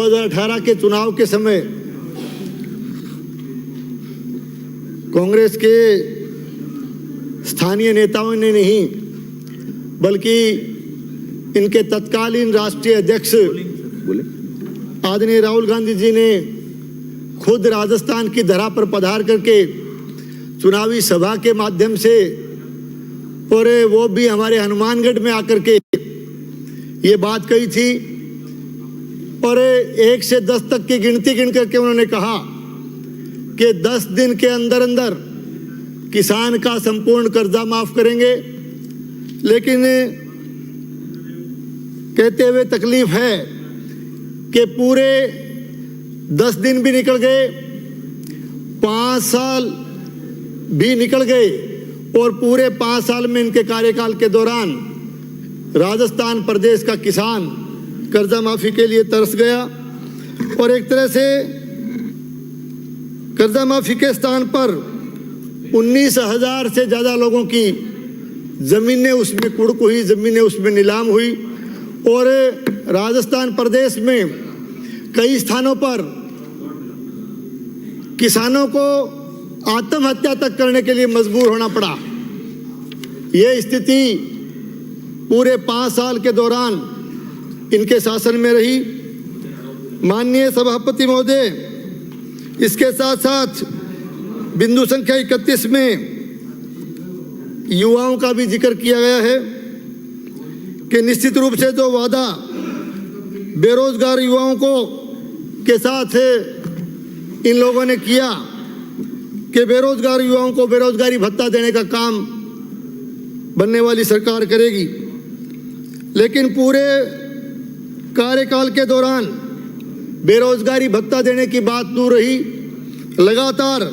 2018 के चुनाव के समय कांग्रेस के स्थानीय नेताओं ने नहीं बल्कि इनके तत्कालीन राष्ट्रीय अध्यक्ष आदरणीय राहुल गांधी जी ने खुद राजस्थान की धरा पर पधार करके चुनावी सभा के माध्यम से और वो भी हमारे हनुमानगढ़ में आकर के ये बात कही थी और 1 से 10 तक की गिनती गिन करके उन्होंने कहा कि 10 दिन के अंदर अंदर किसान का संपूर्ण कर्जा माफ करेंगे। लेकिन कहते हुए तकलीफ है कि पूरे 10 दिन भी निकल गए, 5 साल भी निकल गए और पूरे 5 साल में इनके कार्यकाल के दौरान राजस्थान प्रदेश का किसान कर्जा माफी के लिए तरस गया और एक तरह से कर्जा माफी के स्थान पर 19,000 से ज्यादा लोगों की जमीनें उसमें कुड़क हुई, जमीनें उसमें नीलाम हुई और राजस्थान प्रदेश में कई स्थानों पर किसानों को आत्महत्या तक करने के लिए मजबूर होना पड़ा। यह स्थिति पूरे 5 साल के दौरान इनके शासन में रही। माननीय सभापति महोदय, इसके साथ साथ बिंदु संख्या 31 में युवाओं का भी जिक्र किया गया है कि निश्चित रूप से जो वादा बेरोजगार युवाओं को के साथ इन लोगों ने किया कि बेरोजगार युवाओं को बेरोजगारी भत्ता देने का काम बनने वाली सरकार करेगी, लेकिन पूरे कार्यकाल के दौरान बेरोजगारी भत्ता देने की बात दूर रही। लगातार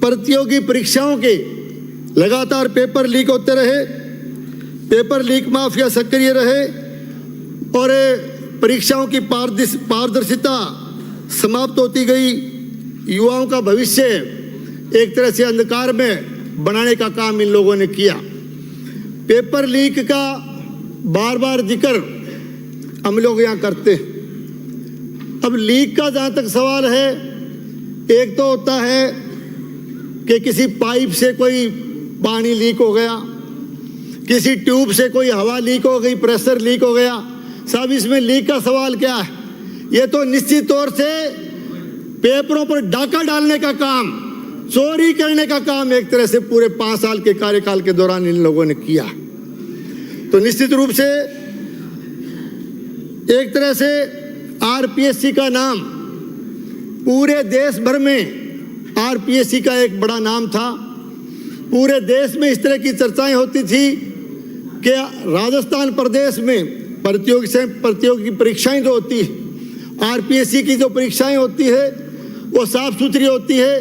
प्रतियोगी परीक्षाओं के लगातार पेपर लीक होते रहे, पेपर लीक माफिया सक्रिय रहे और परीक्षाओं की पारदर्शिता समाप्त होती गई। युवाओं का भविष्य एक तरह से अंधकार में बनाने का काम इन लोगों ने किया। पेपर लीक का बार बार जिक्र हम लोग यहाँ करते हैं। अब लीक का जहाँ तक सवाल है, एक तो होता है कि किसी पाइप से कोई पानी लीक हो गया, किसी ट्यूब से कोई हवा लीक हो गई, प्रेशर लीक हो गया। साहब, इसमें लीक का सवाल क्या है? ये तो निश्चित तौर से पेपरों पर डाका डालने का काम, चोरी करने का काम एक तरह से पूरे 5 साल के कार्यकाल के दौरान इन लोगों ने किया। तो निश्चित रूप से एक तरह से आरपीएससी का नाम पूरे देश भर में आरपीएससी का एक बड़ा नाम था। पूरे देश में इस तरह की चर्चाएं होती थी कि राजस्थान प्रदेश में प्रतियोगी परीक्षाएं जो होती है, आरपीएससी की जो परीक्षाएं होती है वो साफ सुथरी होती है,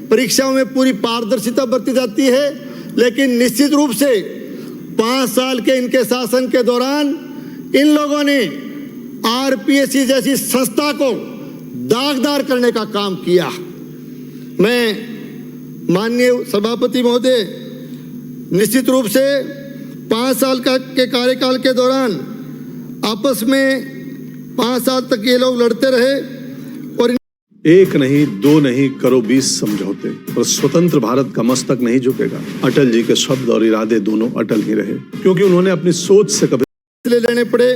परीक्षाओं में पूरी पारदर्शिता बरती जाती है। लेकिन निश्चित रूप से 5 साल के इनके शासन के दौरान इन लोगों ने आरपीएससी जैसी संस्था को दागदार करने का काम किया। मैं माननीय सभापति महोदय, निश्चित रूप से 5 साल के कार्यकाल के दौरान आपस में 5 साल तक ये लोग लड़ते रहे और एक नहीं, 2 नहीं, करो 20 समझौते और स्वतंत्र भारत का मस्तक नहीं झुकेगा। अटल जी के शब्द और इरादे दोनों अटल ही रहे, क्योंकि उन्होंने अपनी सोच से कभी लेने पड़े।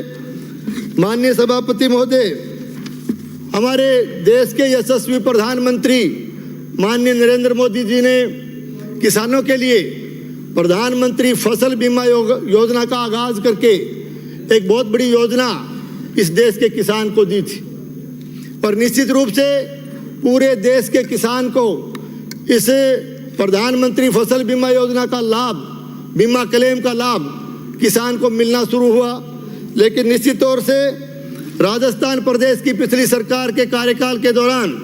माननीय सभापति महोदय, हमारे देश के यशस्वी प्रधानमंत्री माननीय नरेंद्र मोदी जी ने किसानों के लिए प्रधानमंत्री फसल बीमा योजना का आगाज करके एक बहुत बड़ी योजना इस देश के किसान को दी थी और निश्चित रूप से पूरे देश के किसान को इस प्रधानमंत्री फसल बीमा योजना का लाभ, बीमा क्लेम का लाभ किसान को मिलना शुरू हुआ। लेकिन निश्चित तौर से राजस्थान प्रदेश की पिछली सरकार के कार्यकाल के दौरान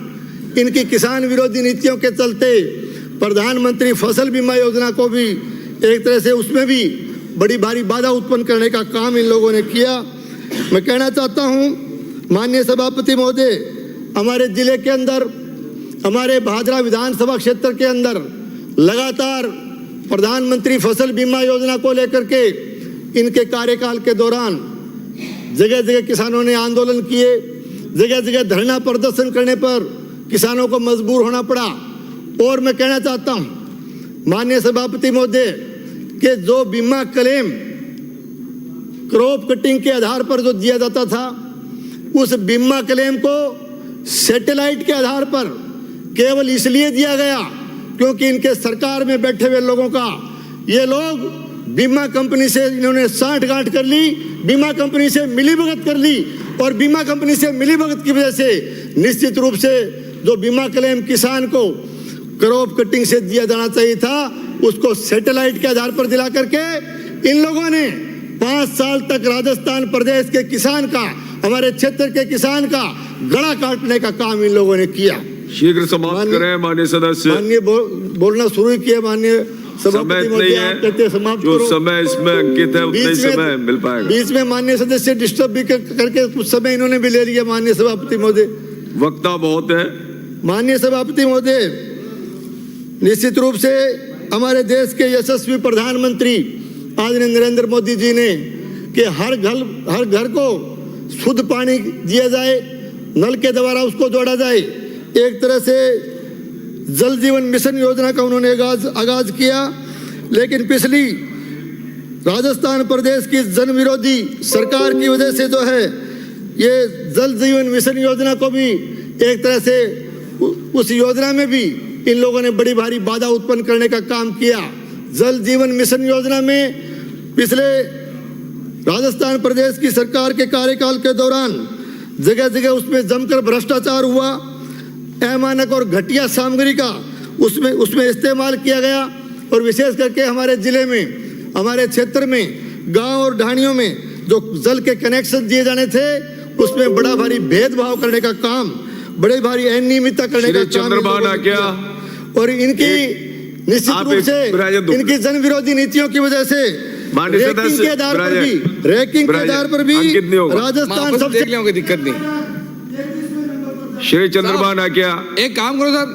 इनकी किसान विरोधी नीतियों के चलते प्रधानमंत्री फसल बीमा योजना को भी एक तरह से उसमें भी बड़ी भारी बाधा उत्पन्न करने का काम इन लोगों ने किया। मैं कहना चाहता हूं माननीय सभापति महोदय, हमारे जिले के अंदर, हमारे भादरा विधानसभा क्षेत्र के अंदर लगातार प्रधानमंत्री फसल बीमा योजना को लेकर के इनके कार्यकाल के दौरान जगह जगह किसानों ने आंदोलन किए, जगह जगह धरना प्रदर्शन करने पर किसानों को मजबूर होना पड़ा। और मैं कहना चाहता हूं माननीय सभापति महोदय कि जो बीमा क्लेम क्रॉप कटिंग के आधार पर जो दिया जाता था, उस बीमा क्लेम को सैटेलाइट के आधार पर केवल इसलिए दिया गया क्योंकि इनके सरकार में बैठे हुए लोगों का, ये लोग बीमा कंपनी से इन्होंने साठगांठ कर ली, बीमा कंपनी से मिलीभगत कर ली, और बीमा कंपनी से मिलीभगत की वजह से निश्चित रूप से जो बीमा क्लेम किसान को क्रॉप कटिंग से दिया जाना चाहिए था, उसको सैटेलाइट के आधार पर दिला करके इन लोगों ने 5 साल तक राजस्थान प्रदेश के किसान का, हमारे क्षेत्र के किसान का गला काटने का काम इन लोगों ने किया। शीघ्र समाप्त करें माननीय सदस्य। माननीय बोलना शुरू किया माननीय सभापति महोदय, आप कहते हैं समाप्त करो। जो समय इसमें अंकित है उतना ही समय मिल पाएगा। बीच में माननीय सदस्य डिस्टर्ब भी करके कुछ समय इन्होंने भी ले लिया। माननीय सभापति महोदय, वक्ता बहुत है। माननीय सभापति महोदय, निश्चित रूप से हमारे देश के यशस्वी प्रधानमंत्री आदरणीय नरेंद्र मोदी जी ने कि हर घर को शुद्ध पानी दिया जाए, नल के द्वारा उसको जोड़ा जाए, एक तरह से जल जीवन मिशन योजना का उन्होंने आगाज किया। लेकिन पिछली राजस्थान प्रदेश की जन विरोधी सरकार की वजह से जो है ये जल जीवन मिशन योजना को भी एक तरह से उस योजना में भी इन लोगों ने बड़ी भारी बाधा उत्पन्न करने का काम किया। जल जीवन मिशन योजना में पिछले राजस्थान प्रदेश की सरकार के कार्यकाल के दौरान जगह जगह उसमें जमकर भ्रष्टाचार हुआ, अमानक और घटिया सामग्री का उसमें इस्तेमाल किया गया। और विशेष करके हमारे जिले में, हमारे क्षेत्र में, गांव और ढाणियों में जो जल के कनेक्शन दिए जाने थे, उसमें बड़ा भारी भेदभाव करने का काम, बड़े भारी अनियमितता करने का काम क्या? और इनकी निश्चित रूप से इनकी जन विरोधी नीतियों की वजह से रैंकिंग के आधार पर भी राजस्थान सबसे दिक्कत नहीं। श्री चंद्रबान क्या? एक काम करो सर,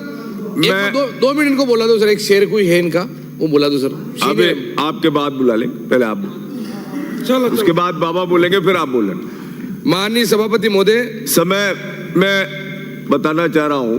मैं 2 मिनट को बोला दो सर, एक शेर कोई है इनका, वो बोला दो सर। अबे आपके बाद बुला लें, पहले आप चलो, उसके बाद बाबा बोलेंगे, फिर आप बोलेंगे। माननीय सभापति महोदय, समय मैं बताना चाह रहा हूं